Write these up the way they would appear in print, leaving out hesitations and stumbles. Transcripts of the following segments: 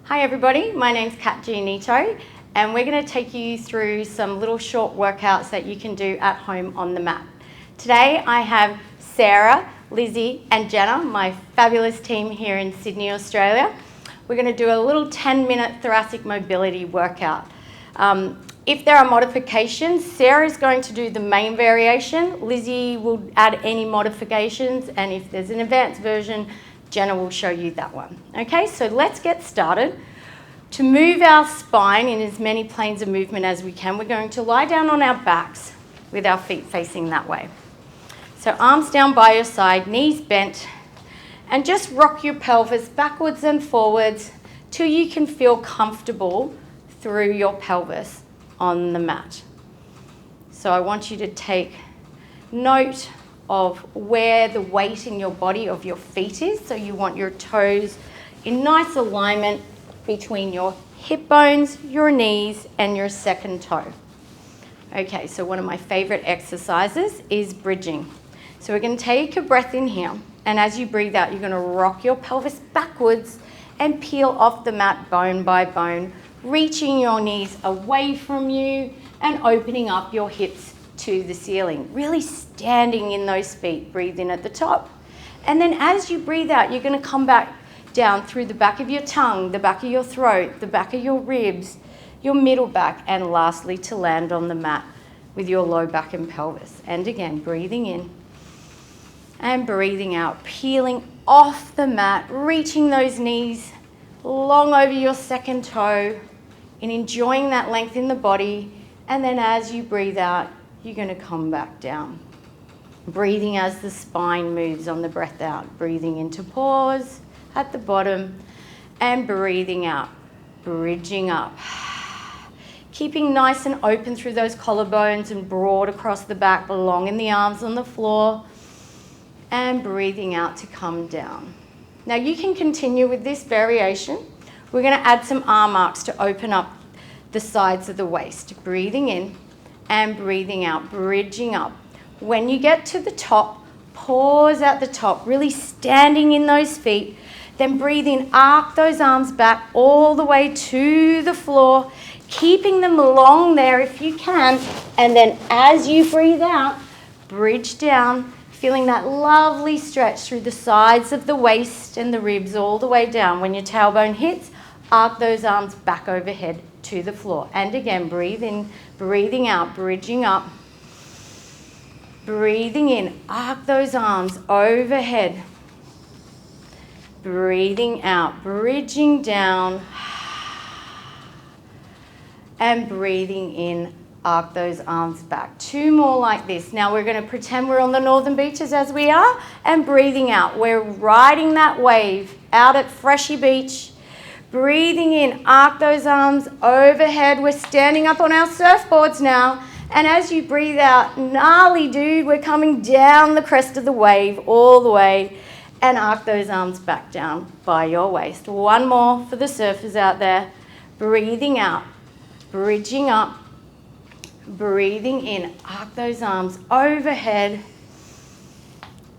Hi everybody, my name's Kat Gianito and we're going to take you through some little short workouts that you can do at home on the mat. Today I have Sarah, Lizzie and Jenna, my fabulous team here in Sydney, Australia. We're going to do a little 10-minute thoracic mobility workout. If there are modifications, Sarah is going to do the main variation, Lizzie will add any modifications, and if there's an advanced version, Jenna will show you that one. Okay, so let's get started. To move our spine in as many planes of movement as we can, we're going to lie down on our backs with our feet facing that way. So arms down by your side, knees bent, and just rock your pelvis backwards and forwards till you can feel comfortable through your pelvis on the mat. So I want you to take note of where the weight in your body of your feet is. So you want your toes in nice alignment between your hip bones, your knees, and your second toe. Okay, so one of my favorite exercises is bridging. So we're going to take a breath in here, and as you breathe out, you're going to rock your pelvis backwards and peel off the mat bone by bone, reaching your knees away from you and opening up your hips to the ceiling, really standing in those feet. Breathe in at the top, and then as you breathe out, you're going to come back down through the back of your tongue, the back of your throat, the back of your ribs, your middle back, and lastly to land on the mat with your low back and pelvis. And again, breathing in and breathing out, peeling off the mat, reaching those knees long over your second toe and enjoying that length in the body. And then as you breathe out, you're going to come back down. Breathing as the spine moves on the breath out. Breathing into pause at the bottom and breathing out, bridging up. Keeping nice and open through those collarbones and broad across the back, long in the arms on the floor, and breathing out to come down. Now you can continue with this variation. We're going to add some arm arcs to open up the sides of the waist. Breathing in and breathing out, bridging up. When you get to the top, pause at the top, really standing in those feet. Then breathe in, arc those arms back all the way to the floor, keeping them long there if you can. And then as you breathe out, bridge down, feeling that lovely stretch through the sides of the waist and the ribs all the way down. When your tailbone hits, arc those arms back overhead to the floor. And again, breathe in, breathing out, bridging up. Breathing in, arc those arms overhead. Breathing out, bridging down. And breathing in, arc those arms back. Two more like this. Now we're going to pretend we're on the northern beaches as we are, and breathing out. We're riding that wave out at Freshy Beach. Breathing in, arc those arms overhead. We're standing up on our surfboards now. And as you breathe out, gnarly dude, we're coming down the crest of the wave all the way, and arc those arms back down by your waist. One more for the surfers out there. Breathing out, bridging up. Breathing in, arc those arms overhead,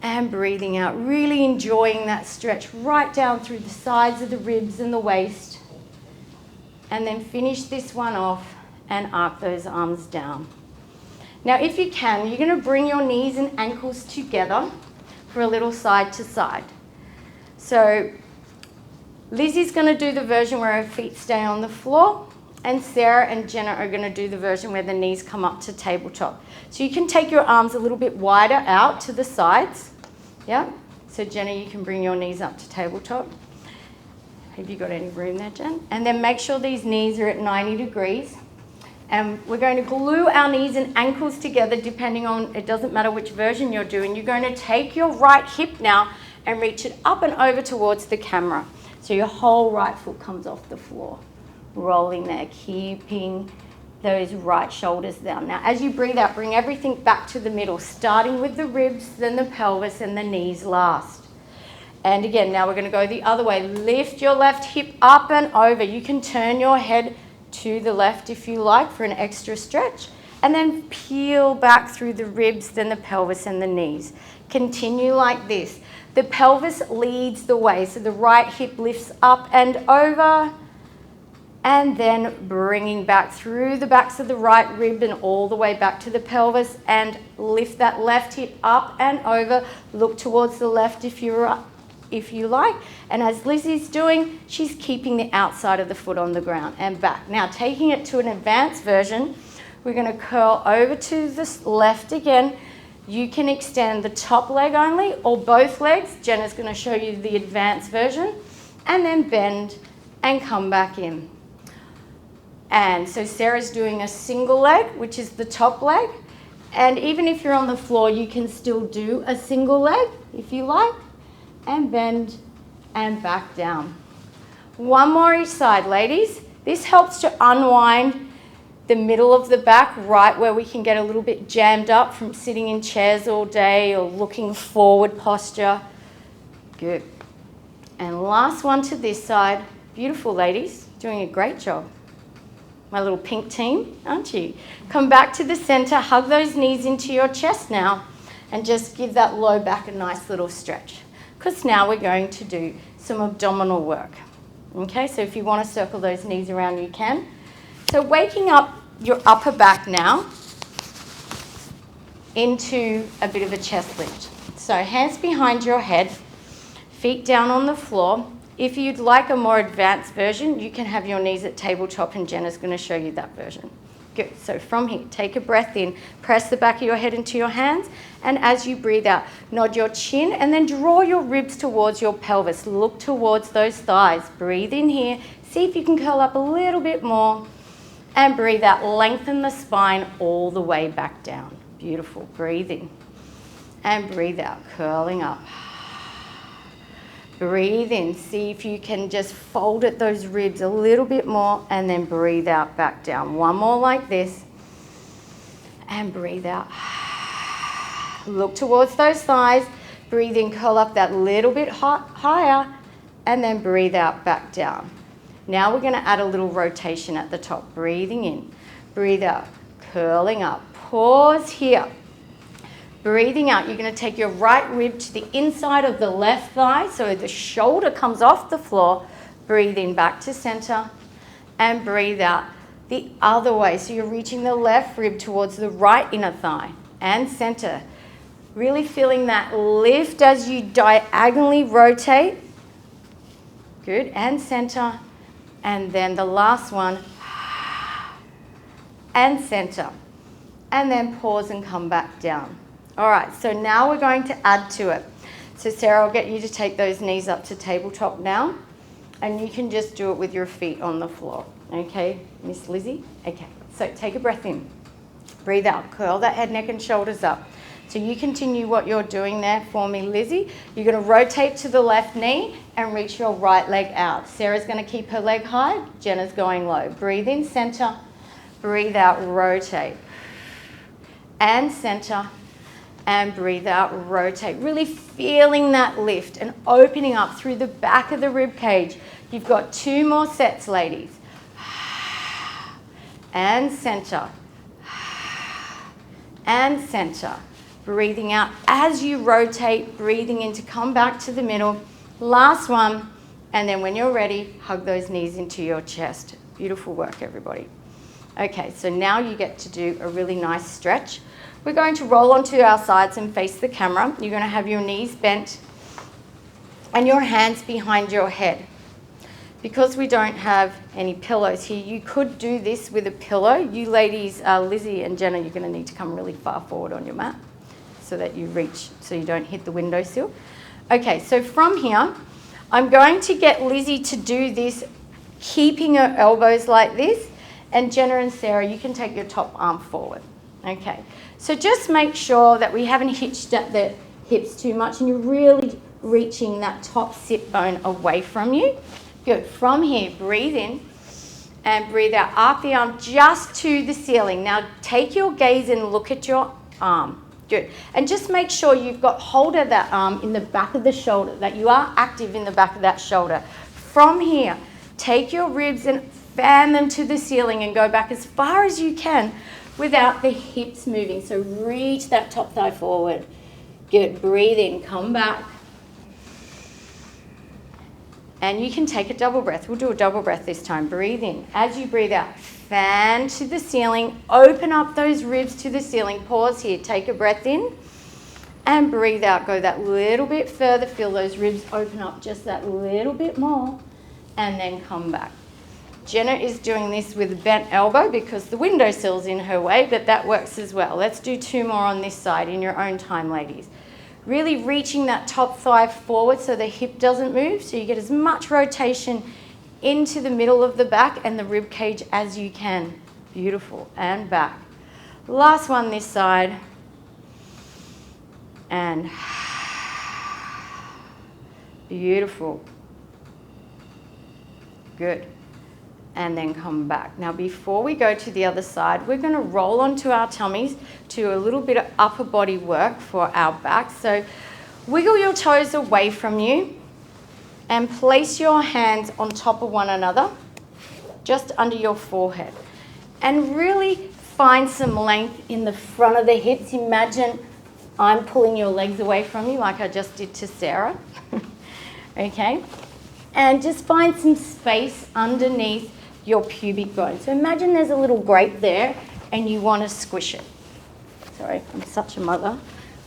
and breathing out, really enjoying that stretch right down through the sides of the ribs and the waist. And then finish this one off and arc those arms down. Now if you can, you're going to bring your knees and ankles together for a little side to side. So Lizzie's going to do the version where her feet stay on the floor, and Sarah and Jenna are going to do the version where the knees come up to tabletop. So you can take your arms a little bit wider out to the sides. Yeah? So Jenna, you can bring your knees up to tabletop. Have you got any room there, Jen? And then make sure these knees are at 90 degrees. And we're going to glue our knees and ankles together depending on, it doesn't matter which version you're doing. You're going to take your right hip now and reach it up and over towards the camera. So your whole right foot comes off the floor. Rolling there, keeping those right shoulders down. Now as you breathe out, bring everything back to the middle, starting with the ribs, then the pelvis, and the knees last. And again, now we're going to go the other way. Lift your left hip up and over. You can turn your head to the left if you like for an extra stretch, and then peel back through the ribs, then the pelvis and the knees. Continue like this. The pelvis leads the way, so the right hip lifts up and over, and then bringing back through the backs of the right rib and all the way back to the pelvis, and lift that left hip up and over. Look towards the left if you like. And as Lizzie's doing, she's keeping the outside of the foot on the ground and back. Now taking it to an advanced version, we're going to curl over to the left again. You can extend the top leg only or both legs. Jenna's going to show you the advanced version. And then bend and come back in. And so Sarah's doing a single leg, which is the top leg. And even if you're on the floor, you can still do a single leg if you like. And bend and back down. One more each side, ladies. This helps to unwind the middle of the back, right where we can get a little bit jammed up from sitting in chairs all day or looking forward posture. Good. And last one to this side. Beautiful, ladies. Doing a great job. My little pink team, aren't you? Come back to the center, hug those knees into your chest now, and just give that low back a nice little stretch. Because now we're going to do some abdominal work. Okay, so if you want to circle those knees around, you can. So waking up your upper back now into a bit of a chest lift. So hands behind your head, feet down on the floor. If you'd like a more advanced version, you can have your knees at tabletop, and Jenna's going to show you that version. Good. So from here, take a breath in, press the back of your head into your hands, and as you breathe out, nod your chin and then draw your ribs towards your pelvis. Look towards those thighs. Breathe in here. See if you can curl up a little bit more, and breathe out. Lengthen the spine all the way back down. Beautiful. Breathe in and breathe out, curling up. Breathe in, see if you can just fold at those ribs a little bit more, and then breathe out, back down. One more like this, and breathe out. Look towards those thighs, breathe in, curl up that little bit higher, and then breathe out, back down. Now we're gonna add a little rotation at the top. Breathing in, breathe out, curling up. Pause here. Breathing out, you're going to take your right rib to the inside of the left thigh, so the shoulder comes off the floor. Breathe in back to center, and breathe out the other way. So you're reaching the left rib towards the right inner thigh and center. Really feeling that lift as you diagonally rotate. Good, and center. And then the last one, and center. And then pause and come back down. All right, so now we're going to add to it. So Sarah, I'll get you to take those knees up to tabletop now, and you can just do it with your feet on the floor. Okay, Miss Lizzie? Okay, so take a breath in. Breathe out, curl that head, neck, and shoulders up. So you continue what you're doing there for me, Lizzie. You're gonna rotate to the left knee and reach your right leg out. Sarah's gonna keep her leg high, Jenna's going low. Breathe in, center. Breathe out, rotate. And center. And breathe out, rotate. Really feeling that lift and opening up through the back of the rib cage. You've got 2 more sets, ladies. And center. And center. Breathing out as you rotate, breathing in to come back to the middle. Last one. And then when you're ready, hug those knees into your chest. Beautiful work, everybody. Okay, so now you get to do a really nice stretch. We're going to roll onto our sides and face the camera. You're going to have your knees bent and your hands behind your head. Because we don't have any pillows here, you could do this with a pillow. You ladies, Lizzie and Jenna, you're going to need to come really far forward on your mat so that you reach, so you don't hit the windowsill. Okay, so from here, I'm going to get Lizzie to do this, keeping her elbows like this, and Jenna and Sarah, you can take your top arm forward. Okay, so just make sure that we haven't hitched at the hips too much and you're really reaching that top sit bone away from you. Good. From here, breathe in and breathe out. Arc the arm just to the ceiling. Now take your gaze and look at your arm. Good. And just make sure you've got hold of that arm in the back of the shoulder, that you are active in the back of that shoulder. From here, take your ribs and fan them to the ceiling and go back as far as you can without the hips moving. So reach that top thigh forward. Good. Breathe in, come back. And you can take a double breath. We'll do a double breath this time. Breathe in. As you breathe out, fan to the ceiling. Open up those ribs to the ceiling. Pause here. Take a breath in. And breathe out. Go that little bit further. Feel those ribs open up just that little bit more. And then come back. Jenna is doing this with a bent elbow because the windowsill's in her way, but that works as well. Let's do 2 more on this side in your own time, ladies. Really reaching that top thigh forward so the hip doesn't move, so you get as much rotation into the middle of the back and the rib cage as you can. Beautiful. And back. Last one this side. And beautiful. Good. And then come back. Now before we go to the other side, we're going to roll onto our tummies to a little bit of upper body work for our back. So wiggle your toes away from you and place your hands on top of one another, just under your forehead. And really find some length in the front of the hips. Imagine I'm pulling your legs away from you like I just did to Sarah. Okay? And just find some space underneath your pubic bone. So imagine there's a little grate there and you want to squish it. Sorry, I'm such a mother.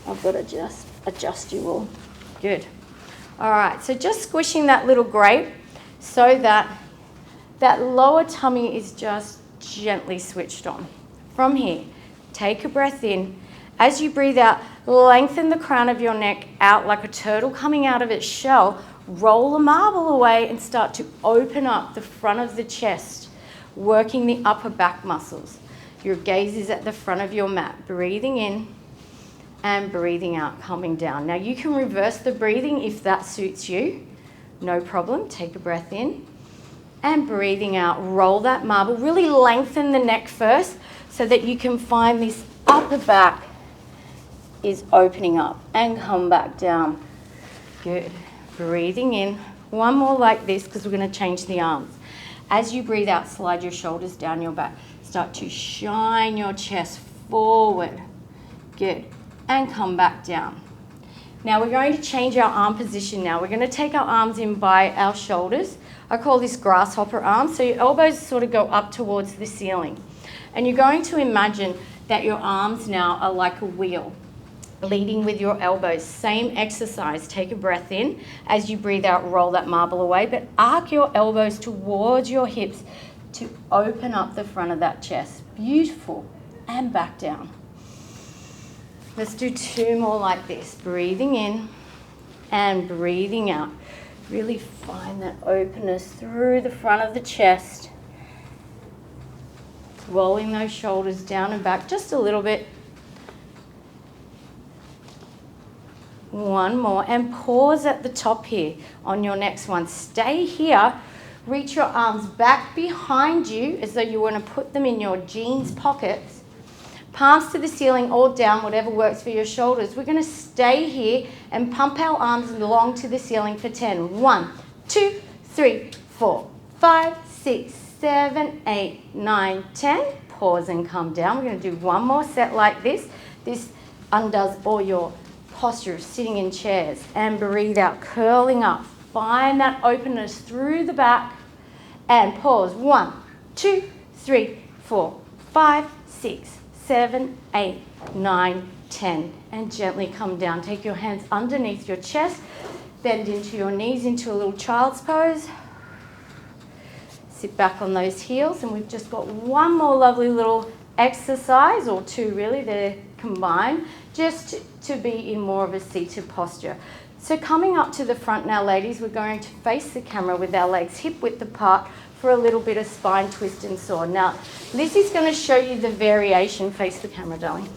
I've got to just adjust you all. Good. All right, so just squishing that little grate so that that lower tummy is just gently switched on. From here, take a breath in. As you breathe out, lengthen the crown of your neck out like a turtle coming out of its shell. Roll the marble away and start to open up the front of the chest, working the upper back muscles. Your gaze is at the front of your mat, breathing in and breathing out, coming down. Now you can reverse the breathing if that suits you, no problem. Take a breath in and breathing out. Roll that marble, really lengthen the neck first so that you can find this upper back is opening up and come back down. Good. Breathing in. One more like this because we're going to change the arms. As you breathe out, slide your shoulders down your back. Start to shine your chest forward. Good. And come back down. Now we're going to change our arm position now. We're going to take our arms in by our shoulders. I call this grasshopper arms. So your elbows sort of go up towards the ceiling. And you're going to imagine that your arms now are like a wheel, leading with your elbows. Same exercise. Take a breath in. As you breathe out, roll that marble away, but arc your elbows towards your hips to open up the front of that chest. Beautiful. And back down. Let's do 2 more like this. Breathing in and breathing out. Really find that openness through the front of the chest. Rolling those shoulders down and back just a little bit. One more, and pause at the top here on your next one. Stay here. Reach your arms back behind you as though you want to put them in your jeans pockets. Palms to the ceiling or down, whatever works for your shoulders. We're going to stay here and pump our arms along to the ceiling for 10. 1, 2, 3, 4, 5, 6, 7, 8, 9, 10. Pause and come down. We're going to do one more set like this. This undoes all your posture of sitting in chairs. And breathe out, curling up. Find that openness through the back. And pause. 1, 2, 3, 4, 5, 6, 7, 8, 9, 10. And gently come down. Take your hands underneath your chest. Bend into your knees into a little child's pose. Sit back on those heels. And we've just got one more lovely little exercise, or 2 really, they're combined, just to be in more of a seated posture. So coming up to the front now, ladies, we're going to face the camera with our legs hip width apart for a little bit of spine twist and saw. Now, Lizzie's going to show you the variation, face the camera, darling,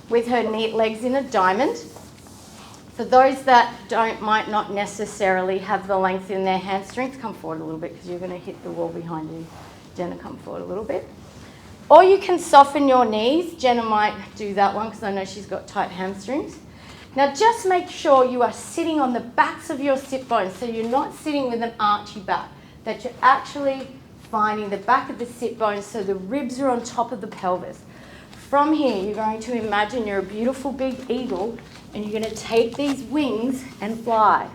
with her legs in a diamond. For those that might not necessarily have the length in their hamstrings, come forward a little bit because you're going to hit the wall behind you. Jenna, come forward a little bit. Or you can soften your knees. Jenna might do that one because I know she's got tight hamstrings. Now just make sure you are sitting on the backs of your sit bones, so you're not sitting with an archy back, that you're actually finding the back of the sit bones so the ribs are on top of the pelvis. From here, you're going to imagine you're a beautiful big eagle and you're going to take these wings and fly.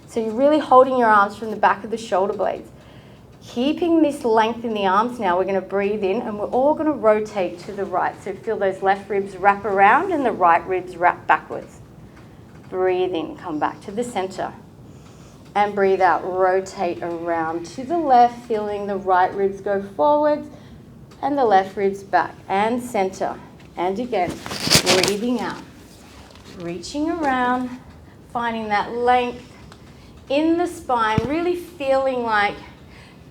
So you're really holding your arms from the back of the shoulder blades. Keeping this length in the arms now, we're going to breathe in and we're all going to rotate to the right. So feel those left ribs wrap around and the right ribs wrap backwards. Breathe in, come back to the center. And breathe out, rotate around to the left, feeling the right ribs go forwards and the left ribs back and center. And again, breathing out, reaching around, finding that length in the spine, really feeling like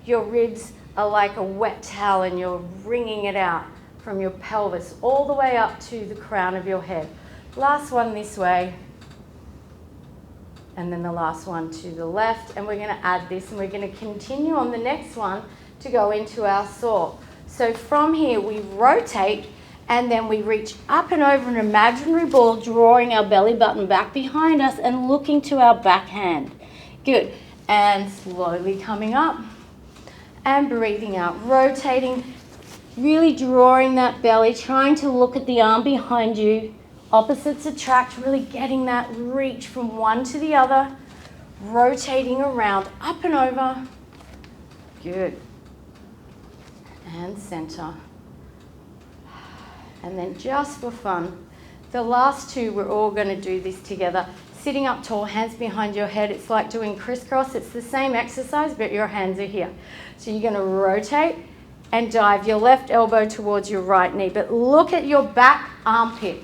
your ribs are like a wet towel and you're wringing it out from your pelvis all the way up to the crown of your head. Last one this way. And then the last one to the left. And we're going to add this and we're going to continue on the next one to go into our saw. So from here we rotate and then we reach up and over an imaginary ball, drawing our belly button back behind us and looking to our backhand. Good. And slowly coming up and breathing out, rotating, really drawing that belly, trying to look at the arm behind you. Opposites attract, really getting that reach from one to the other, rotating around, up and over. Good. And center. And then just for fun, the last two, we're all going to do this together. Sitting up tall, hands behind your head. It's like doing crisscross. It's the same exercise, but your hands are here. So you're going to rotate and dive your left elbow towards your right knee, but look at your back armpit.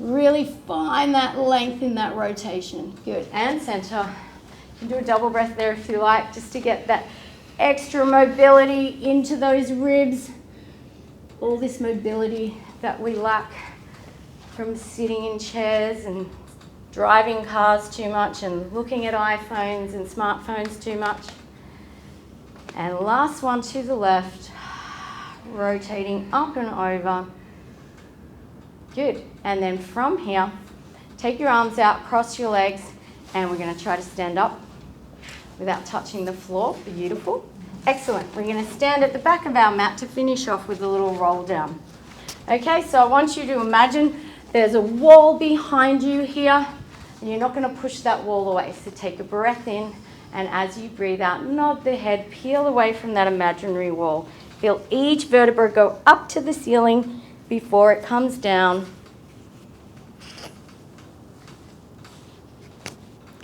Really find that length in that rotation. Good. And center. You can do a double breath there if you like, just to get that extra mobility into those ribs. All this mobility that we lack from sitting in chairs and driving cars too much and looking at iPhones and smartphones too much. And last one to the left, rotating up and over. Good. And then from here, take your arms out, cross your legs, and we're going to try to stand up without touching the floor. Beautiful. Excellent. We're going to stand at the back of our mat to finish off with a little roll down. Okay, so I want you to imagine there's a wall behind you here, and you're not going to push that wall away. So take a breath in, and as you breathe out, nod the head, peel away from that imaginary wall. Feel each vertebra go up to the ceiling before it comes down.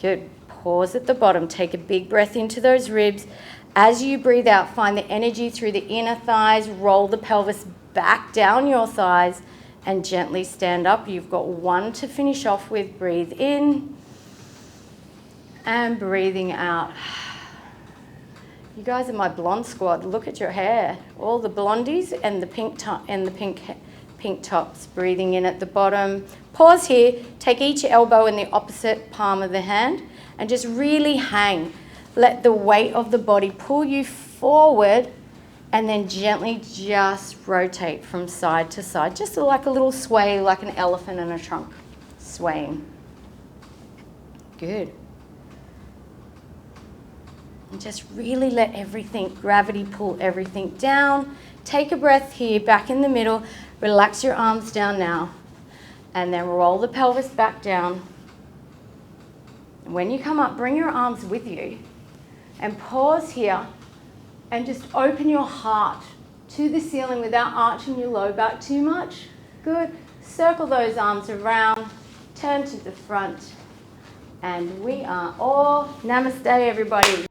Good. Pause at the bottom. Take a big breath into those ribs. As you breathe out, find the energy through the inner thighs. Roll the pelvis back down your thighs and gently stand up. You've got one to finish off with. Breathe in and breathing out. You guys are my blonde squad. Look at your hair. All the blondies and the pink tops. Breathing in at the bottom. Pause here. Take each elbow in the opposite palm of the hand and just really hang. Let the weight of the body pull you forward and then gently just rotate from side to side. Just like a little sway, like an elephant in a trunk swaying. Good. And just really let everything, gravity pull everything down. Take a breath here, back in the middle. Relax your arms down now. And then roll the pelvis back down. And when you come up, bring your arms with you. And pause here. And just open your heart to the ceiling without arching your low back too much. Good. Circle those arms around. Turn to the front. And we are all namaste, everybody.